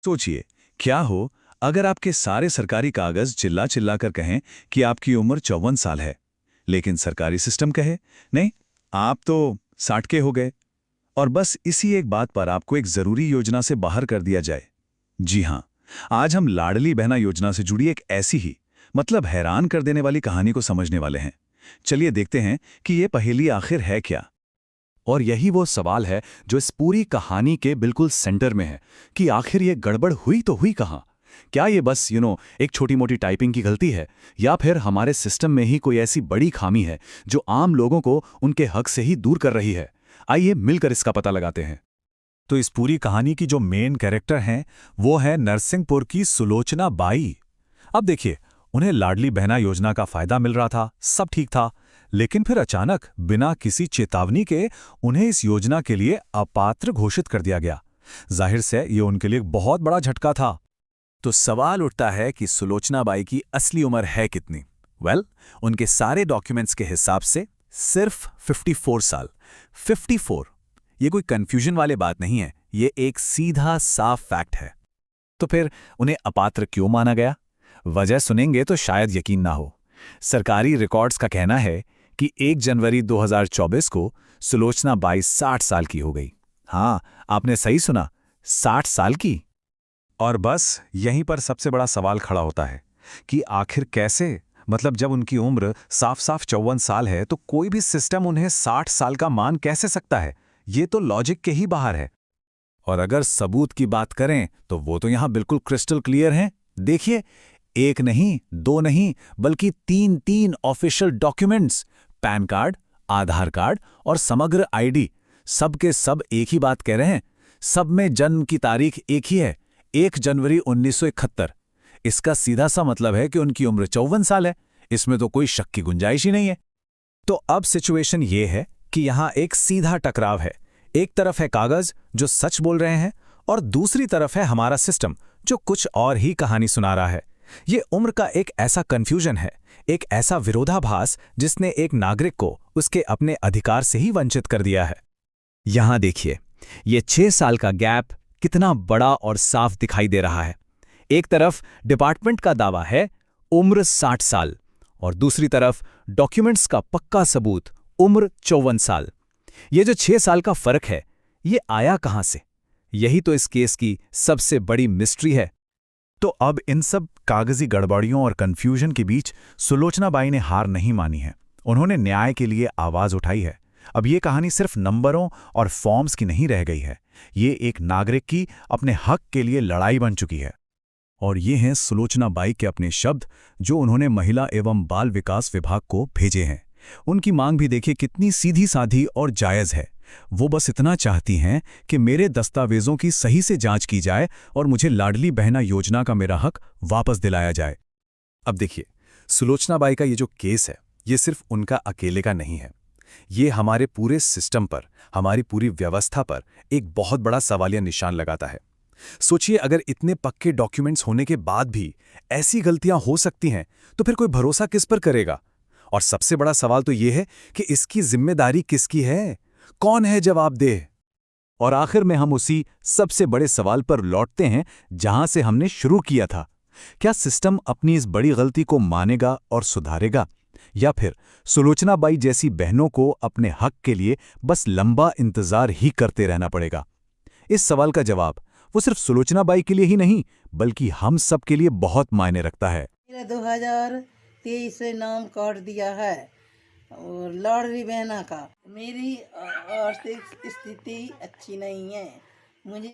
सोचिए, क्या हो अगर आपके सारे सरकारी कागज चिल्ला चिल्ला कर कहें कि आपकी उम्र 54 साल है, लेकिन सरकारी सिस्टम कहे नहीं, आप तो 60 के हो गए। और बस इसी एक बात पर आपको एक जरूरी योजना से बाहर कर दिया जाए। जी हां, आज हम लाडली बहना योजना से जुड़ी एक ऐसी ही, मतलब हैरान कर देने वाली कहानी को समझने वाले हैं। चलिए देखते हैं कि ये पहेली आखिर है क्या। और यही वो सवाल है जो इस पूरी कहानी के बिल्कुल सेंटर में है कि आखिर ये गड़बड़ हुई तो हुई कहाँ। क्या ये बस एक छोटी मोटी टाइपिंग की गलती है, या फिर हमारे सिस्टम में ही कोई ऐसी बड़ी खामी है जो आम लोगों को उनके हक से ही दूर कर रही है। आइए मिलकर इसका पता लगाते हैं। तो इस पूरी कहानी की जो मेन कैरेक्टर हैं वो है नरसिंहपुर की सुलोचना बाई। अब देखिए, उन्हें लाडली बहना योजना का फायदा मिल रहा था, सब ठीक था, लेकिन फिर अचानक बिना किसी चेतावनी के उन्हें इस योजना के लिए अपात्र घोषित कर दिया गया। जाहिर से ये उनके लिए एक बहुत बड़ा झटका था। तो सवाल उठता है कि सुलोचना बाई की असली उम्र है कितनी? उनके सारे डॉक्यूमेंट्स के हिसाब से सिर्फ 54 साल। 54, ये कोई कंफ्यूजन वाली बात नहीं है, ये एक सीधा साफ फैक्ट है। तो फिर उन्हें अपात्र क्यों माना गया? वजह सुनेंगे तो शायद यकीन ना हो। सरकारी रिकॉर्ड्स का कहना है कि 1 जनवरी 2024 को सुलोचना बाई 60 साल की हो गई। हाँ, आपने सही सुना, 60 साल की। और बस यहीं पर सबसे बड़ा सवाल खड़ा होता है कि आखिर कैसे, मतलब जब उनकी उम्र साफ साफ 54 साल है तो कोई भी सिस्टम उन्हें 60 साल का मान कैसे सकता है? ये तो लॉजिक के ही बाहर है। और अगर सबूत की बात करें तो वो तो यहां बिल्कुल क्रिस्टल क्लियर हैं। देखिए, एक नहीं, दो नहीं, बल्कि तीन तीन ऑफिशियल डॉक्यूमेंट्स, पैन कार्ड, आधार कार्ड और समग्र आईडी, सब के सब एक ही बात कह रहे हैं। सब में जन्म की तारीख एक ही है, 1 जनवरी 1971। इसका सीधा सा मतलब है कि उनकी उम्र 54 साल है। इसमें तो कोई शक की गुंजाइश ही नहीं है। तो अब सिचुएशन ये है कि यहां एक सीधा टकराव है। एक तरफ है कागज जो सच बोल रहे हैं, और दूसरी तरफ है हमारा सिस्टम जो कुछ और ही कहानी सुना रहा है। ये उम्र का एक ऐसा कंफ्यूजन है, एक ऐसा विरोधाभास जिसने एक नागरिक को उसके अपने अधिकार से ही वंचित कर दिया है। यहां देखिए, ये 6 साल का गैप कितना बड़ा और साफ दिखाई दे रहा है। एक तरफ डिपार्टमेंट का दावा है उम्र 60 साल, और दूसरी तरफ डॉक्यूमेंट्स का पक्का सबूत उम्र 54 साल। ये जो 6 साल का फर्क है, ये आया कहां से? यही तो इस केस की सबसे बड़ी मिस्ट्री है। तो अब इन सब कागजी गड़बड़ियों और कंफ्यूजन के बीच सुलोचना बाई ने हार नहीं मानी है। उन्होंने न्याय के लिए आवाज उठाई है। अब ये कहानी सिर्फ नंबरों और फॉर्म्स की नहीं रह गई है, ये एक नागरिक की अपने हक के लिए लड़ाई बन चुकी है। और ये हैं सुलोचना बाई के अपने शब्द, जो उन्होंने महिला एवं बाल विकास विभाग को भेजे हैं। उनकी मांग भी देखिए कितनी सीधी साधी और जायज़ है। वो बस इतना चाहती हैं कि मेरे दस्तावेजों की सही से जांच की जाए और मुझे लाडली बहना योजना का मेरा हक वापस दिलाया जाए। अब देखिए, सुलोचना बाई का ये जो केस है, ये सिर्फ उनका अकेले का नहीं है। ये हमारे पूरे सिस्टम पर, हमारी पूरी व्यवस्था पर एक बहुत बड़ा सवालिया निशान लगाता है। सोचिए, अगर इतने पक्के डॉक्यूमेंट्स होने के बाद भी ऐसी गलतियां हो सकती हैं, तो फिर कोई भरोसा किस पर करेगा? और सबसे बड़ा सवाल तो यह है कि इसकी जिम्मेदारी किसकी है? कौन है जवाबदेह? और आखिर में हम उसी सबसे बड़े सवाल पर लौटते हैं जहां से हमने शुरू किया था। क्या सिस्टम अपनी इस बड़ी गलती को मानेगा और सुधारेगा, या फिर सुलोचना बाई जैसी बहनों को अपने हक के लिए बस लंबा इंतजार ही करते रहना पड़ेगा? इस सवाल का जवाब वो सिर्फ सुलोचना बाई के लिए ही नहीं, बल्कि हम सब के लिए बहुत मायने रखता है। मेरा 2023 से नाम काट दिया है, और लाडली बहना का। मेरी आर्थिक स्थिति अच्छी नहीं है, मुझे